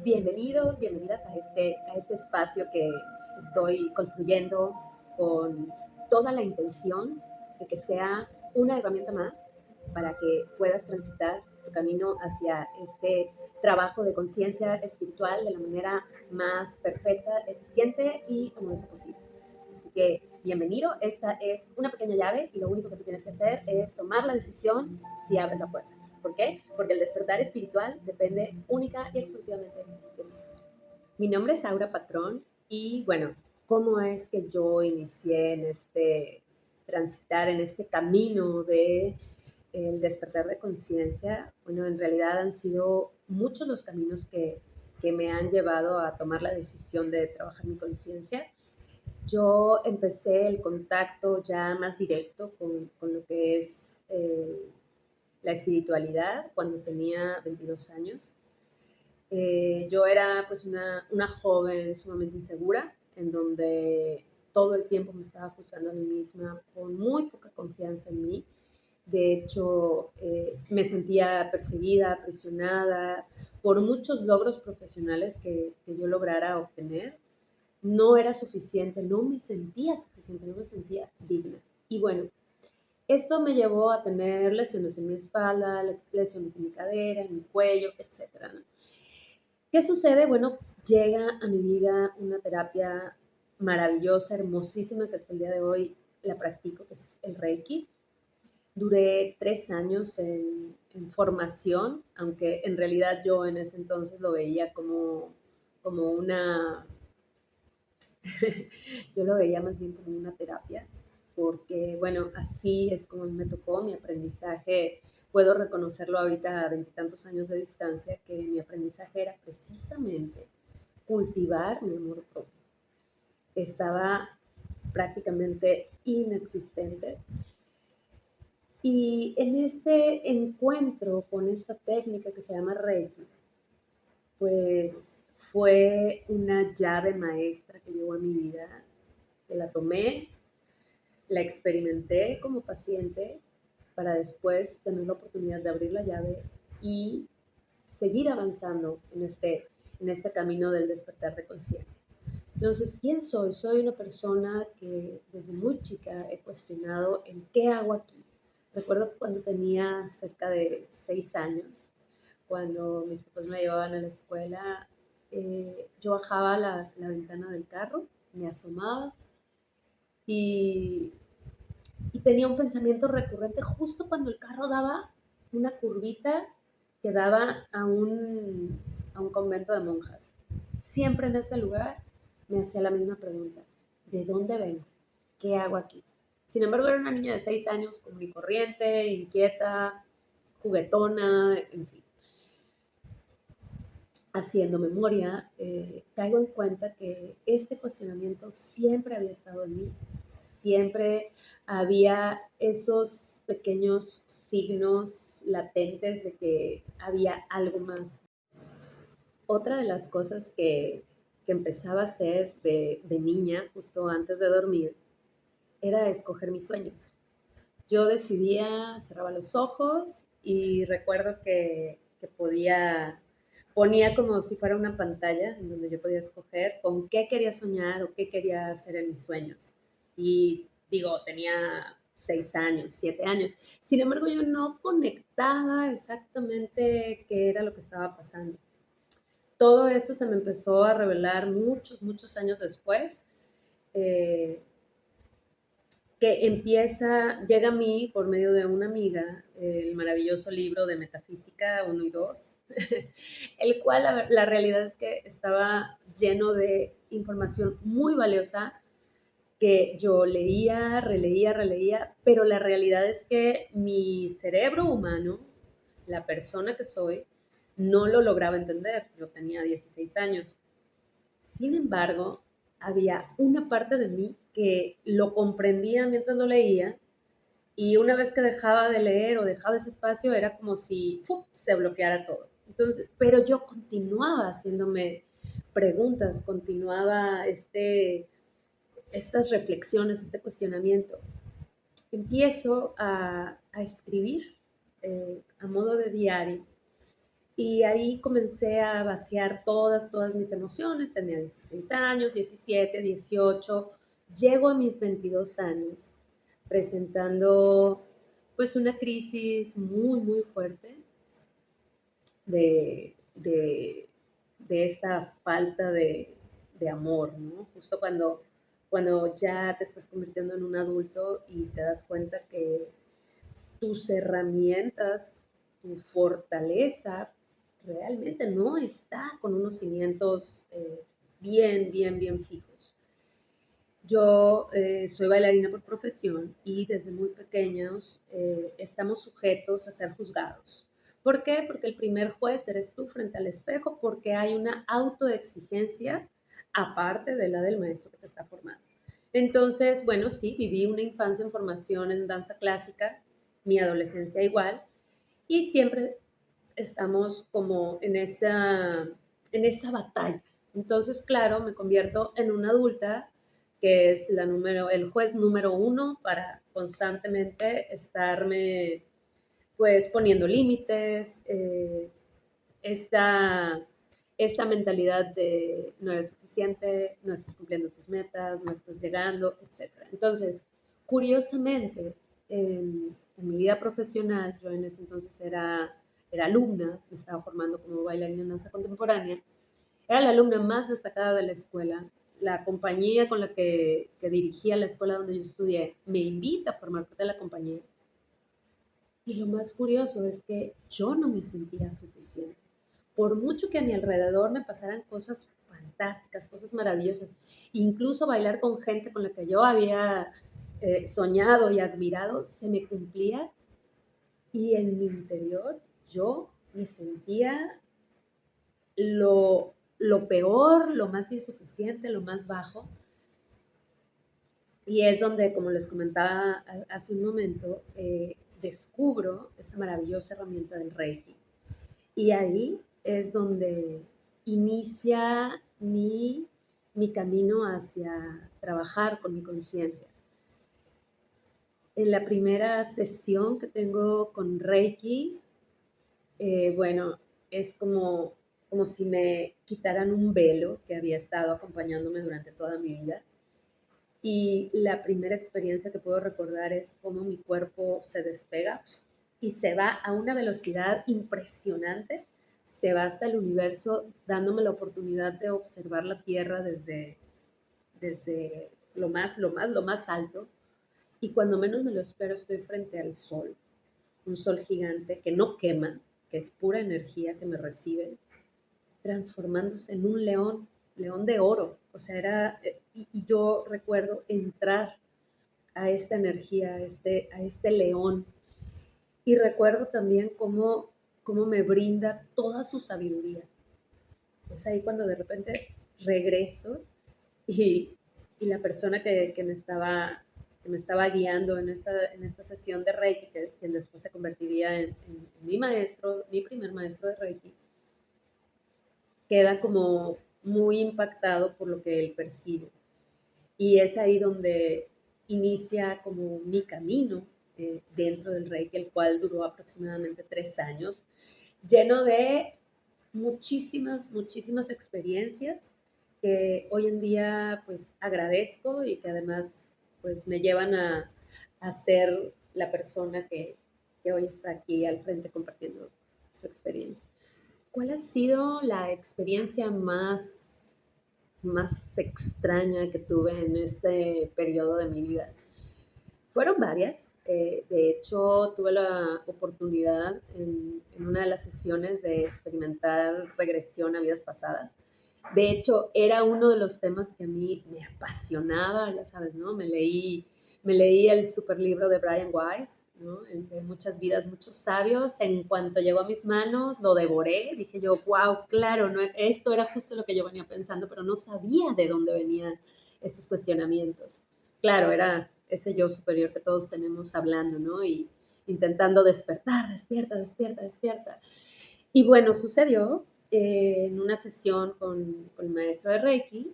Bienvenidos, bienvenidas a este espacio que estoy construyendo con toda la intención de que sea una herramienta más para que puedas transitar tu camino hacia este trabajo de conciencia espiritual de la manera más perfecta, eficiente y amorosa posible. Así que bienvenido, esta es una pequeña llave y lo único que tú tienes que hacer es tomar la decisión si abres la puerta. ¿Por qué? Porque el despertar espiritual depende única y exclusivamente de mí. Mi nombre es Aura Patrón y bueno, ¿cómo es que yo inicié en transitar en este camino de el despertar de conciencia? Bueno, en realidad han sido muchos los caminos que me han llevado a tomar la decisión de trabajar mi conciencia. Yo empecé el contacto ya más directo con lo que es la espiritualidad cuando tenía 22 años. Yo era pues una joven sumamente insegura, en donde todo el tiempo me estaba juzgando a mí misma con muy poca confianza en mí. De hecho, me sentía perseguida, presionada por muchos logros profesionales que yo lograra obtener. No era suficiente, no me sentía suficiente, no me sentía digna. Y bueno, esto me llevó a tener lesiones en mi espalda, lesiones en mi cadera, en mi cuello, etcétera, ¿no? ¿Qué sucede? Bueno, llega a mi vida una terapia maravillosa, hermosísima, que hasta el día de hoy la practico, que es el Reiki. Duré 3 años en formación, aunque en realidad yo en ese entonces lo veía como una, yo lo veía más bien como una terapia, porque bueno, así es como me tocó mi aprendizaje. Puedo reconocerlo ahorita a veintitantos años de distancia, que mi aprendizaje era precisamente cultivar mi amor propio. Estaba prácticamente inexistente. Y en este encuentro con esta técnica que se llama Reiki, pues fue una llave maestra que llegó a mi vida, que la tomé, la experimenté como paciente para después tener la oportunidad de abrir la llave y seguir avanzando en este camino del despertar de conciencia. Entonces, ¿quién soy? Soy una persona que desde muy chica he cuestionado el qué hago aquí. Recuerdo que cuando tenía cerca de 6 años, cuando mis papás me llevaban a la escuela, yo bajaba la ventana del carro, me asomaba y, y tenía un pensamiento recurrente justo cuando el carro daba una curvita que daba a un convento de monjas. Siempre en ese lugar me hacía la misma pregunta: ¿de dónde vengo? ¿Qué hago aquí? Sin embargo, era una niña de 6 años, común y corriente, inquieta, juguetona, en fin. Haciendo memoria, caigo en cuenta que este cuestionamiento siempre había estado en mí, siempre había esos pequeños signos latentes de que había algo más. Otra de las cosas que empezaba a hacer de niña, justo antes de dormir, era escoger mis sueños. Yo decidía, cerraba los ojos y recuerdo que ponía como si fuera una pantalla en donde yo podía escoger con qué quería soñar o qué quería hacer en mis sueños. Y digo, tenía 6 años, 7 años. Sin embargo, yo no conectaba exactamente qué era lo que estaba pasando. Todo esto se me empezó a revelar muchos, muchos años después. eh, llega a mí por medio de una amiga el maravilloso libro de Metafísica 1 y 2, el cual la realidad es que estaba lleno de información muy valiosa que yo leía, releía, releía, pero la realidad es que mi cerebro humano, la persona que soy, no lo lograba entender. Yo tenía 16 años. Sin embargo, había una parte de mí que lo comprendía mientras lo leía, y una vez que dejaba de leer o dejaba ese espacio era como si ¡fum!, se bloqueara todo. Entonces, pero yo continuaba haciéndome preguntas, continuaba estas reflexiones, este cuestionamiento. Empiezo a escribir a modo de diario Y ahí comencé a vaciar todas mis emociones. Tenía 16 años, 17, 18. Llego a mis 22 años presentando pues una crisis muy fuerte de esta falta de amor, ¿no? Justo cuando ya te estás convirtiendo en un adulto y te das cuenta que tus herramientas, tu fortaleza, realmente no está con unos cimientos bien fijos. Yo soy bailarina por profesión y desde muy pequeños estamos sujetos a ser juzgados. ¿Por qué? Porque el primer juez eres tú frente al espejo, porque hay una autoexigencia aparte de la del maestro que te está formando. Entonces, bueno, sí, viví una infancia en formación en danza clásica, mi adolescencia igual, y siempre estamos como en esa batalla. Entonces, claro, me convierto en una adulta que es el juez número uno para constantemente estarme pues poniendo límites, esta, esta mentalidad de no eres suficiente, no estás cumpliendo tus metas, no estás llegando, etc. Entonces, curiosamente, en mi vida profesional, yo en ese entonces era alumna, me estaba formando como bailarina en danza contemporánea, era la alumna más destacada de la escuela. La compañía con la que dirigía la escuela donde yo estudié me invita a formar parte de la compañía. Y lo más curioso es que yo no me sentía suficiente. Por mucho que a mi alrededor me pasaran cosas fantásticas, cosas maravillosas, incluso bailar con gente con la que yo había soñado y admirado, se me cumplía y en mi interior yo me sentía lo peor, lo más insuficiente, lo más bajo. Y es donde, como les comentaba hace un momento, descubro esta maravillosa herramienta del Reiki. Y ahí es donde inicia mi camino hacia trabajar con mi conciencia. En la primera sesión que tengo con Reiki, bueno, es como si me quitaran un velo que había estado acompañándome durante toda mi vida. Y la primera experiencia que puedo recordar es cómo mi cuerpo se despega y se va a una velocidad impresionante, se va hasta el universo dándome la oportunidad de observar la Tierra desde lo más alto. Y cuando menos me lo espero estoy frente al sol, un sol gigante que no quema, que es pura energía que me recibe, transformándose en un león, león de oro. O sea, y yo recuerdo entrar a esta energía, a este león. Y recuerdo también cómo me brinda toda su sabiduría. Es ahí cuando de repente regreso y, y la persona que me estaba guiando en esta sesión de Reiki, quien después se convertiría en mi maestro, mi primer maestro de Reiki, queda como muy impactado por lo que él percibe. Y es ahí donde inicia como mi camino dentro del Reiki, el cual duró aproximadamente 3 años, lleno de muchísimas experiencias que hoy en día pues agradezco y que además pues me llevan a ser la persona que hoy está aquí al frente compartiendo su experiencia. ¿Cuál ha sido la experiencia más extraña que tuve en este periodo de mi vida? Fueron varias. De hecho, tuve la oportunidad en una de las sesiones de experimentar regresión a vidas pasadas. De hecho, era uno de los temas que a mí me apasionaba, ya sabes, ¿no? Me leí el super libro de Brian Weiss, ¿no? De Muchas vidas, muchos sabios. En cuanto llegó a mis manos, lo devoré. Dije yo, wow, claro, no, esto era justo lo que yo venía pensando, pero no sabía de dónde venían estos cuestionamientos. Claro, era ese yo superior que todos tenemos hablando, ¿no? Y intentando despertar, despierta, despierta. Y bueno, sucedió en una sesión con el maestro de Reiki,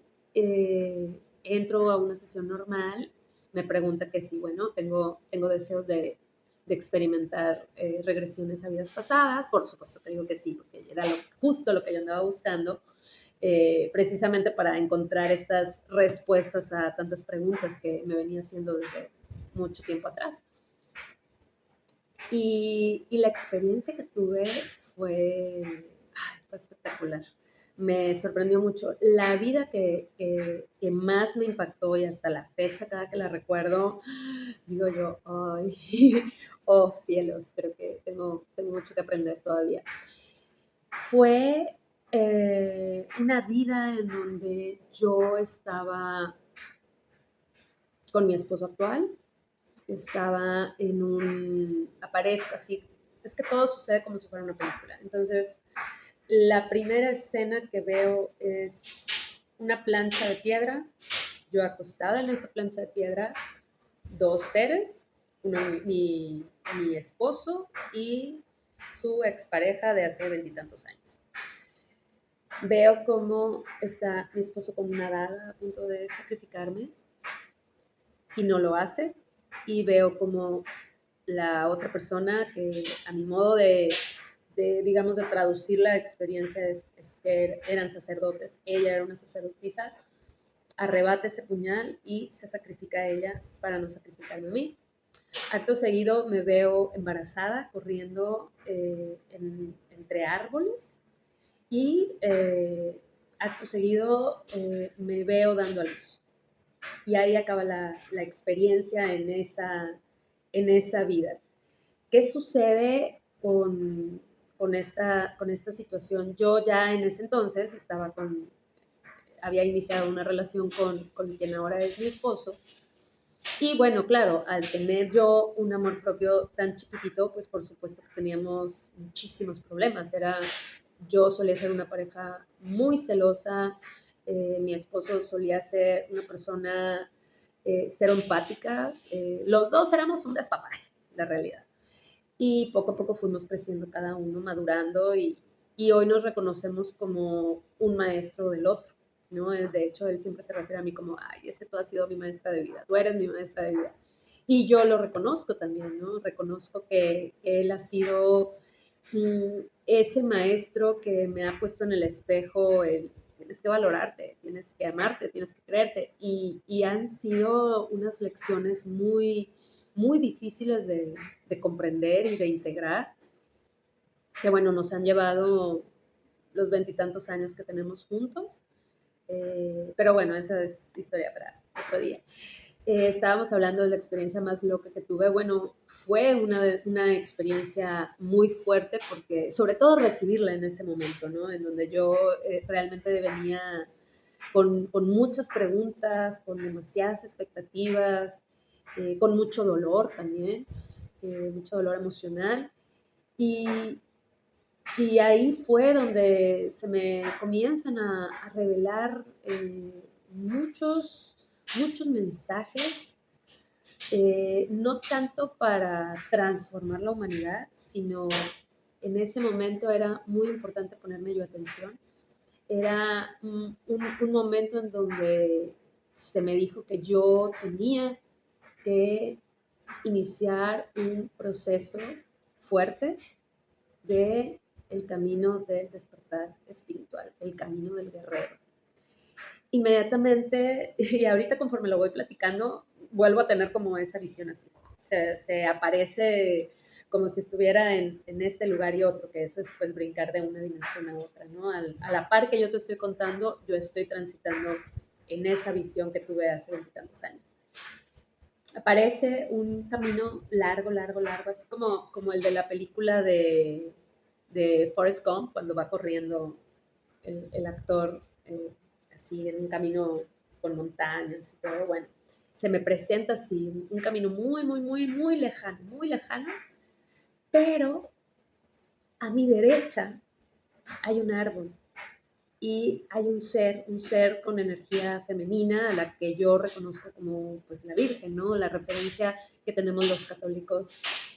entro a una sesión normal, me pregunta que si, bueno, tengo deseos de experimentar regresiones a vidas pasadas. Por supuesto que digo que sí, porque era justo lo que yo andaba buscando, precisamente para encontrar estas respuestas a tantas preguntas que me venía haciendo desde mucho tiempo atrás. Y la experiencia que tuve fue espectacular. Me sorprendió mucho. La vida que más me impactó y hasta la fecha, cada que la recuerdo, digo yo, ay, oh cielos, creo que tengo mucho que aprender todavía. Fue una vida en donde yo estaba con mi esposo actual, estaba aparezco así, es que todo sucede como si fuera una película. Entonces, la primera escena que veo es una plancha de piedra, yo acostada en esa plancha de piedra, dos seres, mi esposo y su expareja de hace veintitantos años. Veo cómo está mi esposo con una daga a punto de sacrificarme y no lo hace. Y veo como la otra persona, que a mi modo digamos, de traducir la experiencia es que eran sacerdotes, ella era una sacerdotisa, arrebata ese puñal y se sacrifica a ella para no sacrificarme a mí. Acto seguido me veo embarazada corriendo entre árboles y acto seguido me veo dando a luz. Y ahí acaba la experiencia en esa vida. ¿Qué sucede con esta situación? Yo ya en ese entonces había iniciado una relación con quien ahora es mi esposo. Y bueno, claro, al tener yo un amor propio tan chiquitito, pues por supuesto que teníamos muchísimos problemas. Yo solía ser una pareja muy celosa, mi esposo solía ser una persona cero empática, los dos éramos un despapalle, la realidad. Y poco a poco fuimos creciendo cada uno, madurando y hoy nos reconocemos como un maestro del otro, ¿no? De hecho, él siempre se refiere a mí como, ay, es que tú has sido mi maestra de vida, tú eres mi maestra de vida. Y yo lo reconozco también, ¿no? Reconozco que él ha sido ese maestro que me ha puesto en el espejo tienes que valorarte, tienes que amarte, tienes que creerte. Y han sido unas lecciones muy, muy difíciles de comprender y de integrar, que bueno, nos han llevado los veintitantos años que tenemos juntos. Pero bueno, esa es historia para otro día. Estábamos hablando de la experiencia más loca que tuve. Bueno, fue una experiencia muy fuerte porque, sobre todo, recibirla en ese momento, ¿no? En donde yo realmente venía con muchas preguntas, con demasiadas expectativas, con mucho dolor también, mucho dolor emocional. Y, y ahí fue donde se me comienzan a revelar muchos mensajes, no tanto para transformar la humanidad, sino en ese momento era muy importante ponerme yo atención. Era un momento en donde se me dijo que yo tenía que iniciar un proceso fuerte de el camino del despertar espiritual, el camino del guerrero. Inmediatamente, y ahorita conforme lo voy platicando, vuelvo a tener como esa visión así. Se aparece como si estuviera en este lugar y otro, que eso es pues brincar de una dimensión a otra, ¿no? A la par que yo te estoy contando, yo estoy transitando en esa visión que tuve hace veintitantos años. Aparece un camino largo, largo, largo, así como el de la película de Forrest Gump, cuando va corriendo el actor así en un camino con montañas y todo. Bueno, se me presenta así un camino muy, muy, muy, muy lejano, pero a mi derecha hay un árbol y hay un ser con energía femenina, a la que yo reconozco como pues la Virgen, ¿no? La referencia que tenemos los católicos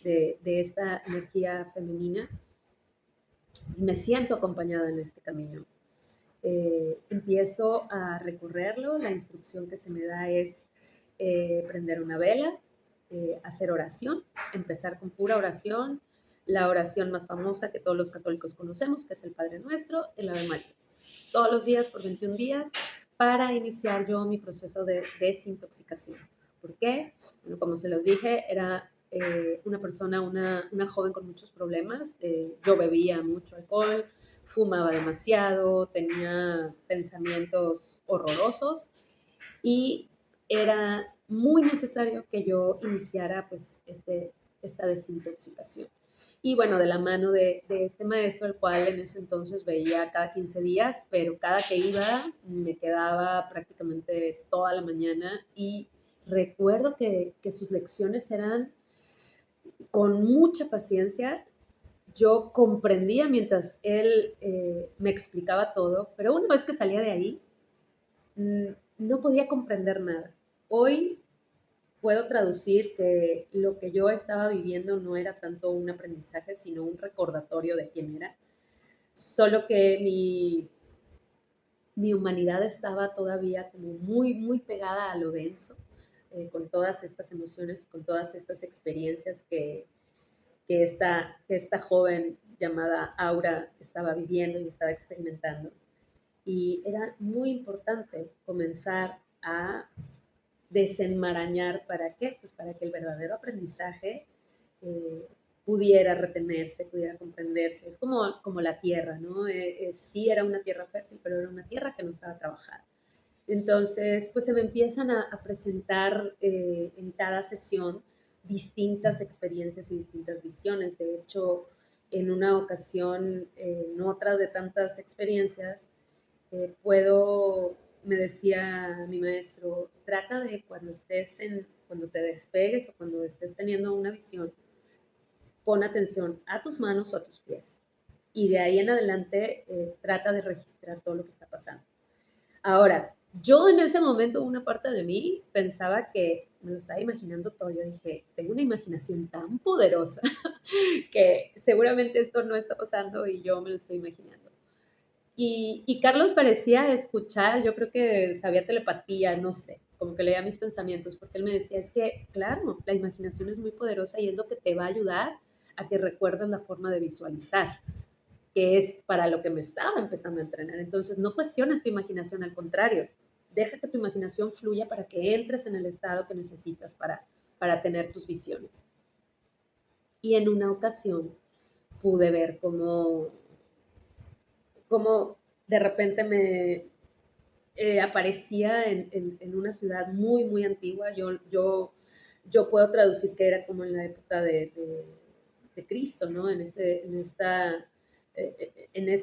de esta energía femenina. Y me siento acompañada en este camino. Empiezo a recorrerlo, la instrucción que se me da es prender una vela, hacer oración, empezar con pura oración, la oración más famosa que todos los católicos conocemos, que es el Padre Nuestro, el Ave María. Todos los días por 21 días para iniciar yo mi proceso de desintoxicación. ¿Por qué? Bueno, como se los dije, era una persona, una joven con muchos problemas. Yo bebía mucho alcohol, fumaba demasiado, tenía pensamientos horrorosos y era muy necesario que yo iniciara pues esta desintoxicación. Y bueno, de la mano de este maestro, el cual en ese entonces veía cada 15 días, pero cada que iba me quedaba prácticamente toda la mañana y recuerdo que sus lecciones eran con mucha paciencia. Yo comprendía mientras él me explicaba todo, pero una vez que salía de ahí, no podía comprender nada. Hoy puedo traducir que lo que yo estaba viviendo no era tanto un aprendizaje, sino un recordatorio de quién era. Solo que mi humanidad estaba todavía como muy, muy pegada a lo denso, con todas estas emociones y con todas estas experiencias que esta joven llamada Aura estaba viviendo y estaba experimentando. Y era muy importante comenzar a desenmarañar. ¿Para qué? Pues para que el verdadero aprendizaje eh, pudiera retenerse, pudiera comprenderse. Es como la tierra, ¿no? Sí era una tierra fértil, pero era una tierra que no estaba trabajada. Entonces, pues se me empiezan a presentar en cada sesión distintas experiencias y distintas visiones. De hecho, en una ocasión, en otra de tantas experiencias, me decía mi maestro, trata de cuando te despegues o cuando estés teniendo una visión, pon atención a tus manos o a tus pies. Y de ahí en adelante, trata de registrar todo lo que está pasando. Ahora, yo en ese momento, una parte de mí pensaba que me lo estaba imaginando todo. Yo dije, tengo una imaginación tan poderosa que seguramente esto no está pasando y yo me lo estoy imaginando. Y Carlos parecía escuchar, yo creo que sabía telepatía, no sé, como que leía mis pensamientos, porque él me decía, es que, claro, la imaginación es muy poderosa y es lo que te va a ayudar a que recuerdes la forma de visualizar, que es para lo que me estaba empezando a entrenar. Entonces, no cuestiones tu imaginación, al contrario, deja que tu imaginación fluya para que entres en el estado que necesitas para tener tus visiones. Y en una ocasión pude ver cómo de repente me aparecía en una ciudad muy, muy antigua. Yo puedo traducir que era como en la época de Cristo, ¿no? En este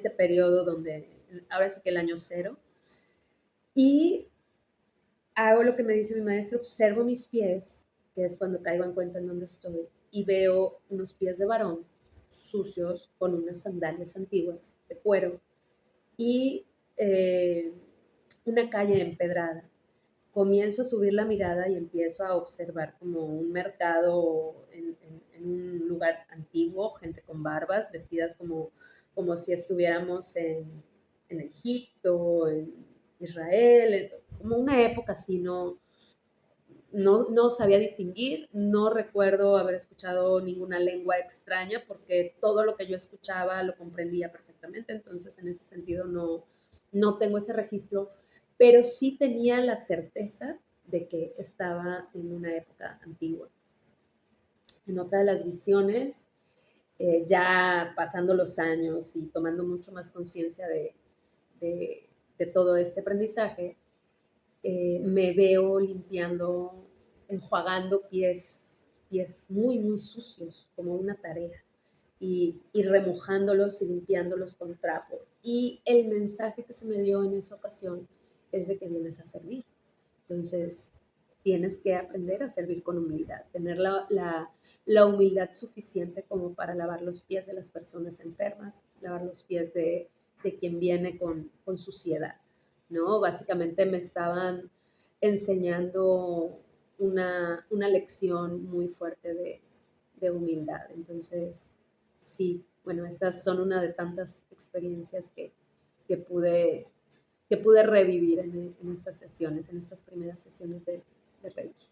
periodo donde, ahora sí que el año cero. Y hago lo que me dice mi maestro, observo mis pies, que es cuando caigo en cuenta en dónde estoy, y veo unos pies de varón sucios con unas sandalias antiguas de cuero y una calle empedrada. Comienzo a subir la mirada y empiezo a observar como un mercado en un lugar antiguo, gente con barbas, vestidas como si estuviéramos en Egipto, en Israel, como una época así, no sabía distinguir, no recuerdo haber escuchado ninguna lengua extraña porque todo lo que yo escuchaba lo comprendía perfectamente, entonces en ese sentido no tengo ese registro, pero sí tenía la certeza de que estaba en una época antigua. En otra de las visiones, ya pasando los años y tomando mucho más conciencia de, de todo este aprendizaje, me veo limpiando, enjuagando pies muy, muy sucios, como una tarea, y remojándolos y limpiándolos con trapo. Y el mensaje que se me dio en esa ocasión es de que vienes a servir. Entonces, tienes que aprender a servir con humildad, tener la humildad suficiente como para lavar los pies de las personas enfermas, lavar los pies de quien viene con suciedad, ¿no? Básicamente me estaban enseñando una lección muy fuerte de humildad. Entonces, sí, bueno, estas son una de tantas experiencias que pude que pude revivir en estas sesiones, en estas primeras sesiones de Reiki.